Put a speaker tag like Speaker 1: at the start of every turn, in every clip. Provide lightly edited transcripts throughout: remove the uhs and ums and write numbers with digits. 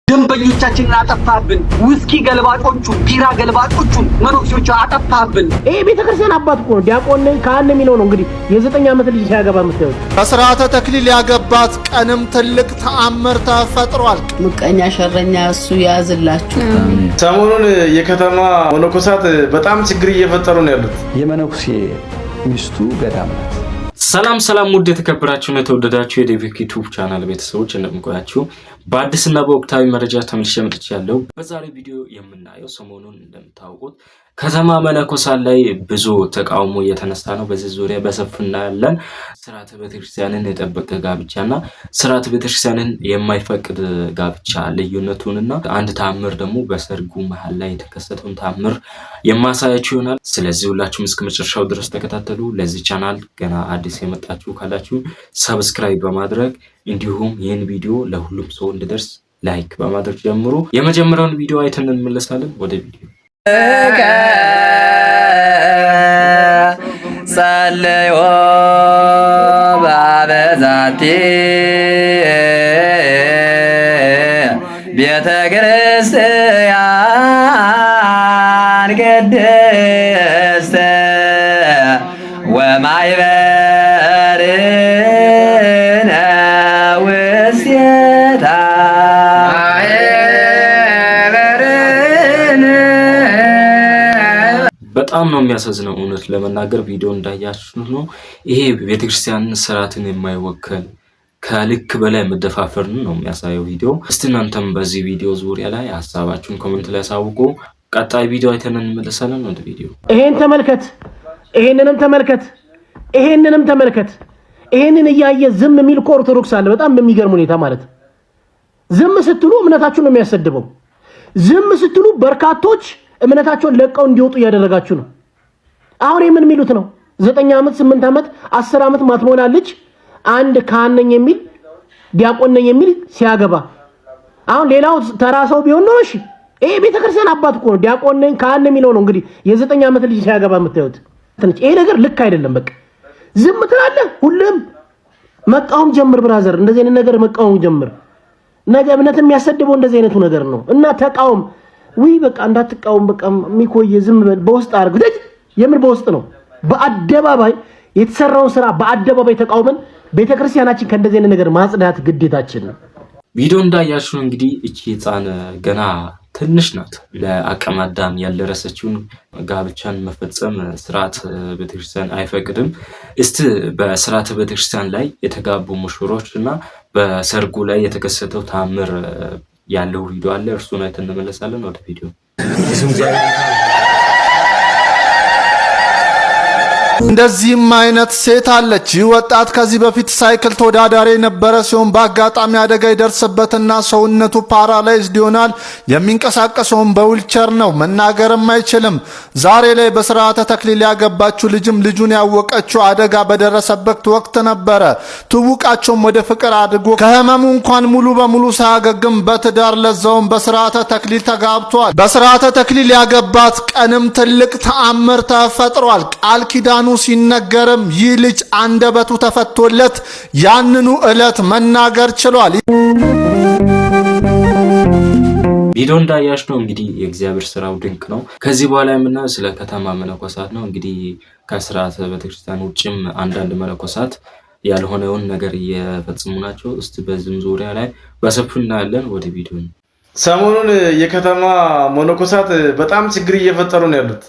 Speaker 1: ደንበኞቻችንን አጠፋብን። ውስኪ ገልባጮቹ፣ ቢራ ገልባጮቹ መኖክሲዎቹ አጠፋብን።
Speaker 2: ይሄ ቤተክርስቲያን አባት እኮ ነው። ዲያቆን ካህን የሚለው ነው እንግዲህ የ9 ዓመት ልጅ ሲያገባ የምታዩት።
Speaker 3: በሥርዓተ ተክሊል ያገባት ቀንም ትልቅ ተአምር ተፈጥሯል።
Speaker 4: ምቀኛ ሸረኛ እሱ ያዝላችሁ።
Speaker 5: ሰሞኑን የከተማ መነኮሳት በጣም ችግር እየፈጠሩ ነው ያሉት።
Speaker 6: የመነኩሴ ሚስቱ ገዳም ናት።
Speaker 7: ሰላም ውድ የተከበራችሁና የተወደዳችሁ የዴቪክ ዩቲዩብ ቻናል ቤተሰቦች እንደምቆያችሁ በአዲስና በወቅታዊ መረጃ ተመልሼ መጥቻለሁ። በዛሬ ቪዲዮ የምናየው ሰሞኑን እንደምታውቁት ከተማ መነኮሳት ላይ ብዙ ተቃውሞ እየተነሳ ነው። በዚህ ዙሪያ በሰፊው እናያለን። ስርዓተ ቤተክርስቲያንን የጠበቀ ጋብቻና ስርዓተ ቤተክርስቲያንን የማይፈቅድ ጋብቻ ልዩነቱንና አንድ ተአምር ደግሞ በሰርጉ መሃል ላይ የተከሰተውን ተአምር የማሳያችሁ ይሆናል። ስለዚህ ሁላችሁም እስከ መጨረሻው ድረስ ተከታተሉ። ለዚህ ቻናል ገና አዲስ የመጣችሁ ካላችሁ ሰብስክራይብ በማድረግ እንዲሁም ይህን ቪዲዮ ለሁሉም ሰው እንዲደርስ ላይክ በማድረግ ጀምሩ። የመጀመሪያውን ቪዲዮ አይተን እንመለሳለን። ወደ ቪዲዮ
Speaker 8: ጸልዮ ባበዛቲ ቤተ ክርስቲያን ቅድስት ወማይበርነ ውስቴታ
Speaker 7: በጣም ነው የሚያሳዝነው። እውነት ለመናገር ቪዲዮ እንዳያችሁ ነው። ይሄ ቤተክርስቲያንን ስርዓትን የማይወክል ከልክ በላይ መደፋፈርን ነው የሚያሳየው ቪዲዮ። እስቲ እናንተም በዚህ ቪዲዮ ዙሪያ ላይ ሐሳባችሁን ኮሜንት ላይ አሳውቁ። ቀጣይ ቪዲዮ አይተን እንመለሳለን። ወደ ቪዲዮ።
Speaker 2: ይሄን ተመልከት፣ ይሄንንም ተመልከት፣ ይሄንንም ተመልከት። ይሄንን እያየ ዝም የሚል እኮ ኦርቶዶክስ አለ። በጣም በሚገርም ሁኔታ ማለት ዝም ስትሉ እምነታችሁን ነው የሚያሰድበው። ዝም ስትሉ በርካቶች እምነታቸውን ለቀው እንዲወጡ እያደረጋችሁ ነው። አሁን የምን የሚሉት ነው? 9 ዓመት 8 ዓመት 10 ዓመት ማትሞላ ልጅ አንድ ካህን ነኝ የሚል ዲያቆን ነኝ የሚል ሲያገባ፣ አሁን ሌላው ተራ ሰው ቢሆን ነው እሺ። ይሄ ቤተክርስቲያን አባት እኮ ነው። ዲያቆን ነኝ ካህን ነኝ የሚለው ነው እንግዲህ የ9 ዓመት ልጅ ሲያገባ የምታዩት። ይሄ ነገር ልክ አይደለም። በቃ ዝም ትላለህ። ሁሉም መቃወም ጀምር ብራዘር፣ እንደዚህ አይነት ነገር መቃወም ጀምር። ነገ እምነት የሚያሰድበው እንደዚህ አይነቱ ነገር ነው እና ተቃወም። ወይ በቃ እንዳትቃወም። በቃ ሚኮየ ዝም በል። በውስጥ አድርግ። የምን በውስጥ ነው? በአደባባይ የተሰራውን ስራ በአደባባይ ተቃውመን ቤተክርስቲያናችን ከእንደዚህ አይነት ነገር ማጽዳት ግዴታችን ነው።
Speaker 7: ቪዲዮ እንዳያችሁ እንግዲህ እቺ ህፃን ገና ትንሽ ናት። ለአቅመ አዳም ያልደረሰችውን ጋብቻን መፈጸም ስርዓት ቤተክርስቲያን አይፈቅድም። እስቲ በስርዓተ ቤተክርስቲያን ላይ የተጋቡ ሙሽሮች እና በሰርጉ ላይ የተከሰተው ታምር ያለው ቪዲዮ አለ። እርሱን አይተን እንመለሳለን። ወደ ቪዲዮ።
Speaker 3: እንደዚህም አይነት ሴት አለች። ይህ ወጣት ከዚህ በፊት ሳይክል ተወዳዳሪ የነበረ ሲሆን በአጋጣሚ አደጋ ይደርስበትና ሰውነቱ ፓራላይዝድ ይሆናል። የሚንቀሳቀሰውን በዊልቸር ነው፣ መናገርም አይችልም። ዛሬ ላይ በስርዓተ ተክሊል ያገባችው ልጅም ልጁን ያወቀችው አደጋ በደረሰበት ወቅት ነበረ። ትውቃቸውም ወደ ፍቅር አድጎ ከህመሙ እንኳን ሙሉ በሙሉ ሳያገግም በትዳር ለዛውም በስርዓተ ተክሊል ተጋብቷል። በስርዓተ ተክሊል ያገባት ቀንም ትልቅ ተአምር ተፈጥሯል። ቃል ኪዳኑ ሲነገርም ይህ ልጅ አንደበቱ ተፈቶለት ያንኑ ዕለት መናገር ችሏል።
Speaker 7: ቪዲዮ እንዳያችሁ ነው እንግዲህ የእግዚአብሔር ስራው ድንቅ ነው። ከዚህ በኋላ የምናየው ስለ ከተማ መነኮሳት ነው። እንግዲህ ከስርዓተ ቤተክርስቲያን ውጭም አንዳንድ መነኮሳት ያልሆነውን ነገር እየፈጽሙ ናቸው። እስቲ በዚህም ዙሪያ ላይ በሰፊው እናያለን። ወደ ቪዲዮ።
Speaker 5: ሰሞኑን የከተማ መነኮሳት በጣም ችግር እየፈጠሩ ነው ያሉት።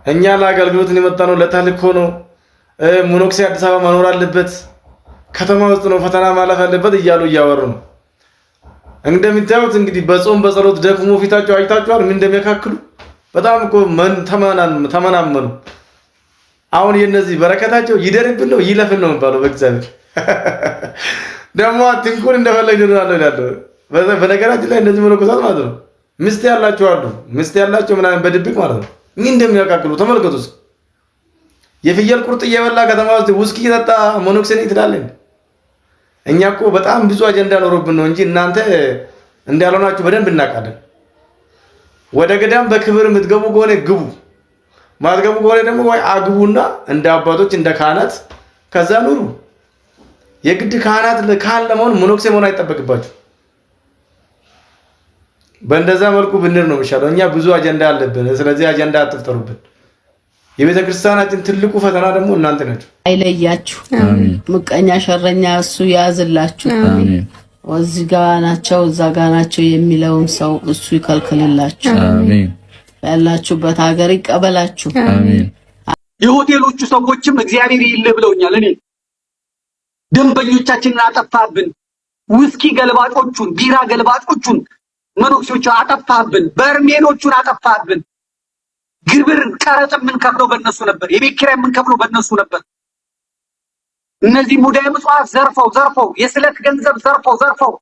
Speaker 5: እኛ ለአገልግሎት የመጣ ነው፣ ለተልእኮ ነው። መነኩሴ አዲስ አበባ መኖር አለበት፣ ከተማ ውስጥ ነው ፈተና ማለፍ አለበት እያሉ እያወሩ ነው። እንደምታዩት እንግዲህ በጾም በጸሎት ደክሞ ፊታቸው አይታችኋል ምን እንደሚያካክሉ። በጣም እኮ ተመናመኑ። አሁን የነዚህ በረከታቸው ይደርብን ነው ይለፍን ነው የሚባለው በእግዚአብሔር። ደግሞ አትንኩን እንደፈለግ ይሆናል ይላል። በነገራችን ላይ እነዚህ መነኮሳት ማለት ነው ሚስት ያላቸው አሉ፣ ሚስት ያላቸው ምናምን በድብቅ ማለት ነው ምን እንደሚያካክሉ ተመልከቱ። የፍየል ቁርጥ እየበላ ከተማ ውስጥ ውስኪ እየጠጣ መነኩሴ ነኝ ትላለህ። እኛ እኮ በጣም ብዙ አጀንዳ ኖሮብን ነው እንጂ እናንተ እንዳልሆናችሁ በደንብ እናውቃለን። ወደ ገዳም በክብር የምትገቡ ከሆነ ግቡ፣ ማትገቡ ከሆነ ደግሞ ወይ አግቡና እንደ አባቶች እንደ ካህናት ከዛ ኑሩ። የግድ ካህናት ካህን ለመሆን መነኩሴ መሆን አይጠበቅባችሁ። በእንደዛ መልኩ ብንር ነው የሚሻለው። እኛ ብዙ አጀንዳ አለብን። ስለዚህ አጀንዳ አትፍጠሩብን። የቤተ ክርስቲያናችን ትልቁ ፈተና ደግሞ እናንተ ናችሁ።
Speaker 4: አይለያችሁ። ምቀኛ ሸረኛ እሱ ያዝላችሁ። እዚህ ጋ ናቸው እዛ ጋ ናቸው የሚለውን ሰው እሱ ይከልክልላችሁ። ያላችሁበት ሀገር ይቀበላችሁ።
Speaker 1: የሆቴሎቹ ሰዎችም እግዚአብሔር ይልህ ብለውኛል። እኔ ደንበኞቻችንን አጠፋብን፣ ውስኪ ገልባጮቹን፣ ቢራ ገልባጮቹን መኖክሲዎቹ አጠፋብን፣ በርሜሎቹን አጠፋብን። ግብር ቀረጥ የምንከፍለው በእነሱ ነበር። የቤት ኪራይ የምንከፍለው በእነሱ ነበር። እነዚህ ሙዳየ ምጽዋት ዘርፈው የስለት ገንዘብ ዘርፈው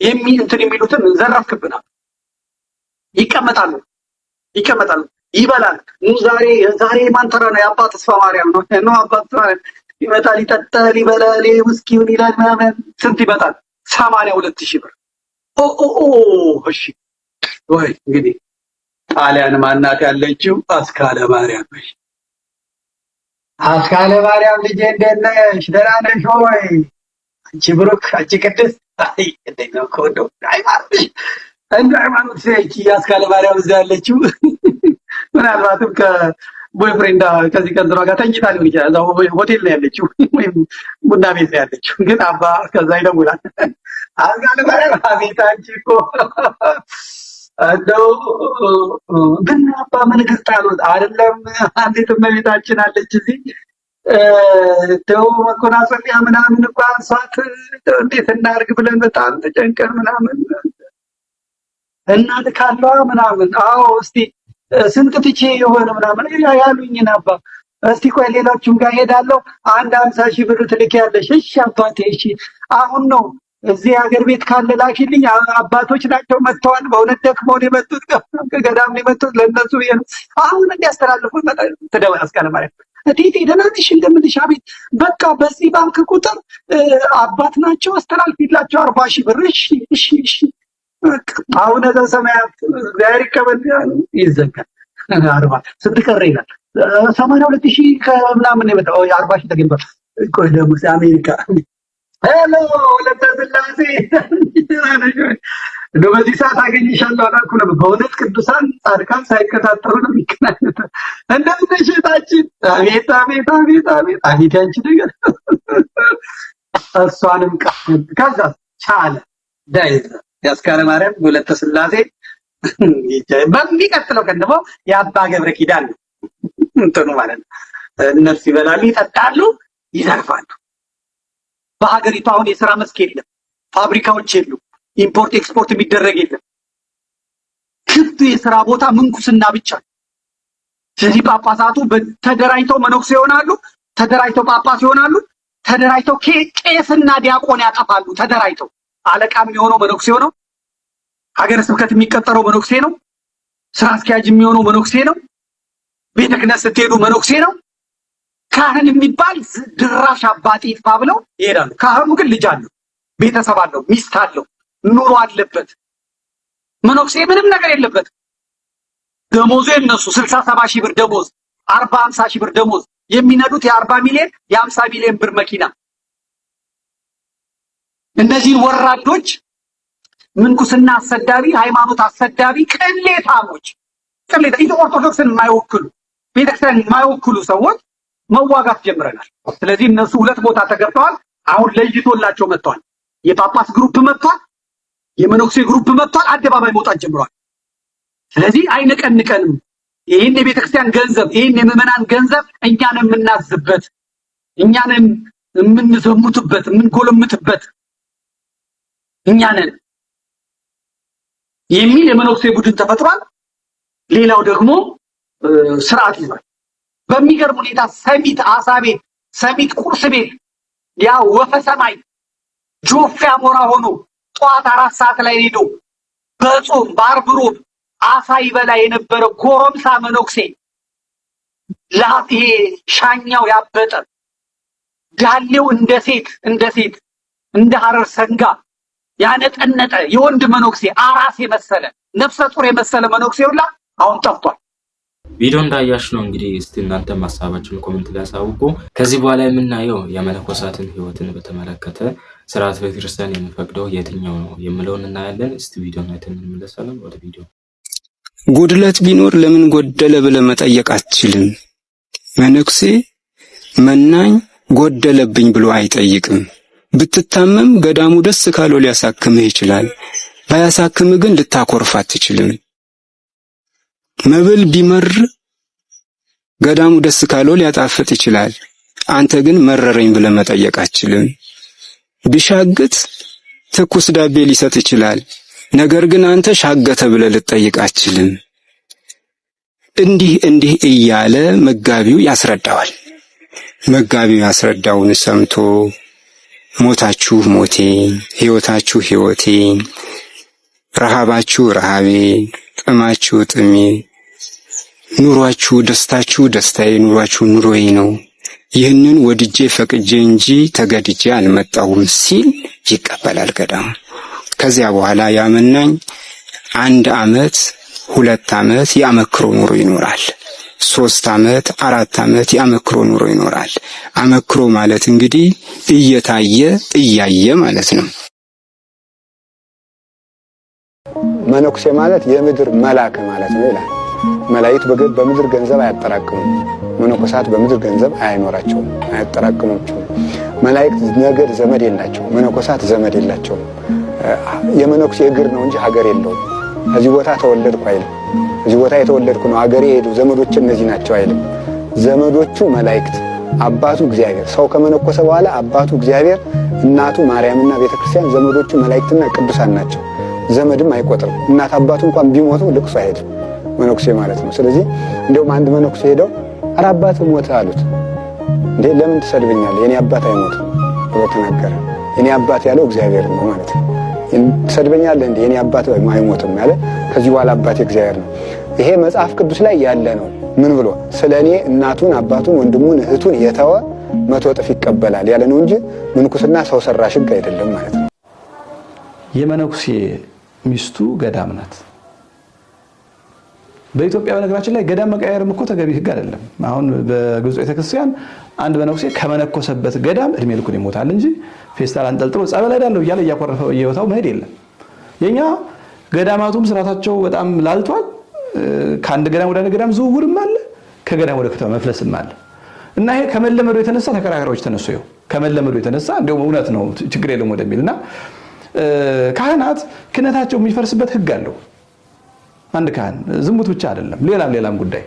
Speaker 1: የሚሉትን ዘረፍክብናል። ይቀመጣሉ ይበላል። ዛሬ ማን ተራ ነው? የአባ ተስፋ ማርያም ነው። አባ ይመጣል፣ ይጠጣል፣ ይበላል፣ ውስኪውን ይላል ምናምን። ስንት ይመጣል? 82,000 ብር። እሺ ወይ እንግዲህ ጣሊያን ማናት ያለችው? አስካለ ማርያም ነሽ። አስካለ ማርያም ልጄ እንደት ነሽ? ደህና ነሽ ወይ? አንቺ ብሩክ፣ አንቺ ቅድስት። አይ እንዴት ነው ኮዶ ሃይማኖት ሰጪ አስካለ ማርያም እዛ ያለችው ምናልባትም ከቦይፍሬንዳ ከዚህ ቀንጥሯ ጋር ተኝታ ሊሆን ይችላል። እዛው ሆቴል ነው ያለችው ወይም ቡና ቤት ነው ያለችው። ግን አባ ከዛ ይደውላል። አስካለ ማርያም አቤት፣ አንቺ እኮ እንደው ግን አባ ምን ገጣሉት አይደለም። አንዲት እመቤታችን አለች እዚህ ተው መኮናሰፊያ ምናምን እንኳን ሷት እንዴት እናርግ ብለን በጣም ተጨንቀን ምናምን እናት ካለዋ ምናምን። አዎ እስቲ ስንት ትቼ የሆነ ምናምን ያሉኝን አባ እስቲ ቆይ ሌሎቹም ጋር ሄዳለሁ 50,000 ብር ትልኪያለሽ? እሺ አባቴ እሺ። አሁን ነው እዚህ ሀገር ቤት ካለ ላኪልኝ። አባቶች ናቸው መጥተዋል። በእውነት ደክመው ነው የመጡት፣ ከገዳም ነው የመጡት። ለእነሱ አሁን እንዲያስተላልፉ ትደውል አስካለ ማርያም እቴቴ ደህና ነሽ እንደምልሽ። አቤት በቃ በዚህ ባንክ ቁጥር አባት ናቸው አስተላልፊላቸው 40,000 ብር። እሺ አሁን ዘበሰማያት እግዚአብሔር ይቀበል ይዘጋል። 40 ስንት ቀረ ይላል? 82,000 ከምናምን የመጣው 40,000 ተገኝቷል። ቆይ ደግሞ አሜሪካ ሄሎ ለተስላሴ እንደው በዚህ ሰዓት አገኝሻለሁ አላልኩ ነበር። በእውነት ቅዱሳን ጻድቃን ሳይከታተሉ ነው የሚገናኙት። እንደምን ነሽ እህታችን? አቤት ያንቺ ነገር። እሷንም ከዛ ቻለ ዳይዘ ያስካለ ማርያም ወለተ ስላሴ በሚቀጥለው ቀን ደግሞ የአባ ገብረ ኪዳን እንትኑ ማለት ነው። እነሱ ይበላሉ፣ ይጠጣሉ፣ ይዘርፋሉ። በሀገሪቱ አሁን የሥራ መስክ የለም፣ ፋብሪካዎች የሉ፣ ኢምፖርት ኤክስፖርት የሚደረግ የለም። ክፍት የሥራ ቦታ ምንኩስና ብቻ። ስለዚህ ጳጳሳቱ ተደራጅተው መነኩሴ ይሆናሉ፣ ተደራጅተው ጳጳስ ይሆናሉ፣ ተደራጅተው ቄስና ዲያቆን ያጠፋሉ። ተደራጅተው አለቃ የሚሆነው መነኩሴ ነው። ሀገረ ስብከት የሚቀጠረው መነኩሴ ነው። ስራ አስኪያጅ የሚሆነው መነኩሴ ነው። ቤተ ክህነት ስትሄዱ መነኩሴ ነው። ካህን የሚባል ድራሽ አባቴ ይጥፋ ብለው ይሄዳሉ። ካህኑ ግን ልጅ አለው፣ ቤተሰብ አለው፣ ሚስት አለው፣ ኑሮ አለበት። መነኩሴ ምንም ነገር የለበት። ደሞዙ የነሱ 60-70 ብር ደሞዝ፣ 40-50 ብር ደሞዝ፣ የሚነዱት የ40 ሚሊዮን የ50 ሚሊዮን ብር መኪና። እነዚህን ወራዶች ምንኩስና አሰዳቢ፣ ሃይማኖት አሰዳቢ፣ ቅሌታሞች ኦርቶዶክስን የማይወክሉ ቤተክርስቲያን የማይወክሉ ሰዎች መዋጋት ጀምረናል። ስለዚህ እነሱ ሁለት ቦታ ተገብተዋል። አሁን ለይቶላቸው መጥተዋል። የጳጳስ ግሩፕ መጥቷል፣ የመነኩሴ ግሩፕ መጥቷል። አደባባይ መውጣት ጀምረዋል። ስለዚህ አይነቀንቀንም። ይህን የቤተክርስቲያን ገንዘብ፣ ይህን የምዕመናን ገንዘብ እኛን የምናዝበት፣ እኛን የምንዘሙትበት፣ የምንጎለምትበት እኛንን የሚል የመነኩሴ ቡድን ተፈጥሯል። ሌላው ደግሞ ስርዓት ይዟል። በሚገርም ሁኔታ ሰሚት አሳ ቤት፣ ሰሚት ቁርስ ቤት ያ ወፈ ሰማይ ጆፌ አሞራ ሆኖ ጠዋት 4 ሰዓት ላይ ሄዶ በጾም በዓርብ ሮብ አሳ ይበላ የነበረ ጎረምሳ መነኩሴ ላቴ ሻኛው ያበጠ ዳሌው እንደ ሴት እንደ ሐረር ሰንጋ ያነጠነጠ የወንድ መነኩሴ አራስ የመሰለ ነፍሰ ጡር የመሰለ መነኩሴ ሁላ አሁን ጠፍቷል።
Speaker 7: ቪዲዮ እንዳያሽ ነው እንግዲህ። እስቲ እናንተ ሐሳባችሁን ኮሜንት ላይ አሳውቁ። ከዚህ በኋላ የምናየው የመነኮሳትን ህይወትን በተመለከተ ስርዓተ ቤተክርስቲያን የሚፈቅደው የትኛው ነው የሚለውን እናያለን። እስቲ ቪዲዮን አይተን እንመለሳለን። ወደ ቪዲዮ።
Speaker 9: ጉድለት ቢኖር ለምን ጎደለ ብለህ መጠየቅ አትችልም። መነኩሴ መናኝ ጎደለብኝ ብሎ አይጠይቅም። ብትታመም ገዳሙ ደስ ካለው ሊያሳክምህ ይችላል። ባያሳክምህ ግን ልታኮርፍ አትችልም። መብል ቢመር ገዳሙ ደስ ካለው ሊያጣፍጥ ይችላል። አንተ ግን መረረኝ ብለህ መጠየቅ አትችልም። ቢሻግት ትኩስ ዳቤ ሊሰጥ ይችላል። ነገር ግን አንተ ሻገተ ብለህ ልትጠይቅ አትችልም። እንዲህ እያለ መጋቢው ያስረዳዋል። መጋቢው ያስረዳውን ሰምቶ ሞታችሁ ሞቴ፣ ሕይወታችሁ ሕይወቴ፣ ረሃባችሁ ረሃቤ፣ ጥማችሁ ጥሜ፣ ኑሯችሁ ደስታችሁ ደስታዬ፣ ኑሯችሁ ኑሮዬ ነው። ይህንን ወድጄ ፈቅጄ እንጂ ተገድጄ አልመጣሁም ሲል ይቀበላል ገዳሙ። ከዚያ በኋላ ያመናኝ 1 ዓመት 2 ዓመት ያመክሮ ኑሮ ይኖራል። 3 ዓመት 4 ዓመት ያመክሮ ኑሮ ይኖራል። አመክሮ ማለት እንግዲህ እያየ ማለት ነው።
Speaker 10: መነኩሴ ማለት የምድር መልአክ ማለት ነው ይላል። መላእክት በምድር ገንዘብ አያጠራቅሙም። መነኮሳት በምድር ገንዘብ አይኖራቸውም፣ አያጠራቅሙም። መላእክት ነገድ ዘመድ የላቸውም። መነኮሳት ዘመድ የላቸውም። የመነኩሴ እግር ነው እንጂ ሀገር የለውም። እዚህ ቦታ ተወለድኩ አይልም። እዚህ ቦታ የተወለድኩ ነው ሀገሬ ሄዱ ዘመዶች እነዚህ ናቸው አይልም። ዘመዶቹ መላእክት፣ አባቱ እግዚአብሔር። ሰው ከመነኮሰ በኋላ አባቱ እግዚአብሔር፣ እናቱ ማርያምና ቤተክርስቲያን፣ ዘመዶቹ መላእክትና ቅዱሳን ናቸው። ዘመድም አይቆጥርም። እናት አባቱ እንኳን ቢሞቱ ልቅሶ አይሄድም መነኩሴ ማለት ነው። ስለዚህ እንደውም አንድ መነኩሴ ሄደው ኧረ አባት ሞተ አሉት። እንዴ ለምን ትሰድበኛለህ? የኔ አባት አይሞትም ብሎ ተናገረ። የኔ አባት ያለው እግዚአብሔር ነው ማለት ነው። ትሰድበኛለህ እንዴ? የኔ አባት አይሞትም ያለ ከዚህ በኋላ አባት እግዚአብሔር ነው። ይሄ መጽሐፍ ቅዱስ ላይ ያለ ነው። ምን ብሎ ስለኔ እናቱን አባቱን ወንድሙን እህቱን የተወ 100 እጥፍ ይቀበላል ያለ ነው እንጂ ምንኩስና ሰው ሰራሽ ሕግ አይደለም ማለት ነው።
Speaker 6: የመነኩሴ ሚስቱ ገዳም ናት። በኢትዮጵያ በነገራችን ላይ ገዳም መቀየርም እኮ ተገቢ ሕግ አይደለም። አሁን በግብጽ ቤተክርስቲያን አንድ መነኩሴ ከመነኮሰበት ገዳም እድሜ ልኩን ይሞታል እንጂ ፌስታል አንጠልጥሎ ጸበል ሄዳለሁ እያለ እያኮረፈ እየወታው መሄድ የለም። የኛ ገዳማቱም ስርዓታቸው በጣም ላልቷል። ከአንድ ገዳም ወደ አንድ ገዳም ዝውውርም አለ፣ ከገዳም ወደ ከተማ መፍለስም አለ እና ይሄ ከመለመዱ የተነሳ ተከራካሪዎች ተነሱ። ይኸው ከመለመዱ የተነሳ እንደውም እውነት ነው ችግር የለም ወደሚልና ካህናት ክህነታቸው የሚፈርስበት ሕግ አለው። አንድ ካህን ዝሙት ብቻ አይደለም፣ ሌላም ጉዳይ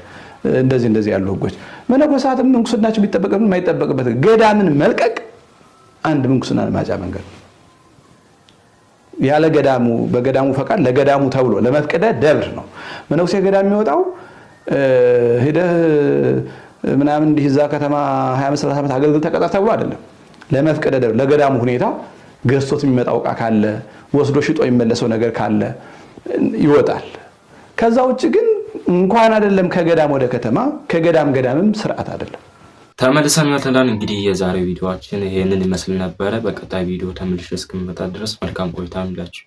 Speaker 6: እንደዚህ ያሉ ሕጎች። መነኮሳትም ምንኩስናቸው ቢጠበቅም የማይጠበቅበት ገዳምን መልቀቅ አንድ ምንኩስና ማጫ መንገድ ያለ ገዳሙ በገዳሙ ፈቃድ ለገዳሙ ተብሎ ለመፍቀደ ደብር ነው። መነኩሴ ገዳም የሚወጣው ሄደህ ምናምን እንዲህ እዛ ከተማ 25 ዓመት አገልግል ተቀጣ ተብሎ አይደለም። ለመፍቀደ ደብር ለገዳሙ ሁኔታ ገዝቶት የሚመጣው ዕቃ ካለ ወስዶ ሽጦ የሚመለሰው ነገር ካለ ይወጣል። ከዛ ውጭ ግን እንኳን አይደለም ከገዳም ወደ ከተማ ከገዳምም ስርዓት አይደለም።
Speaker 7: ተመልሰን መተናል። እንግዲህ የዛሬ ቪዲዮአችን ይሄንን ይመስል ነበረ። በቀጣይ ቪዲዮ ተመልሼ እስክመጣ ድረስ መልካም ቆይታ ይሁንላችሁ።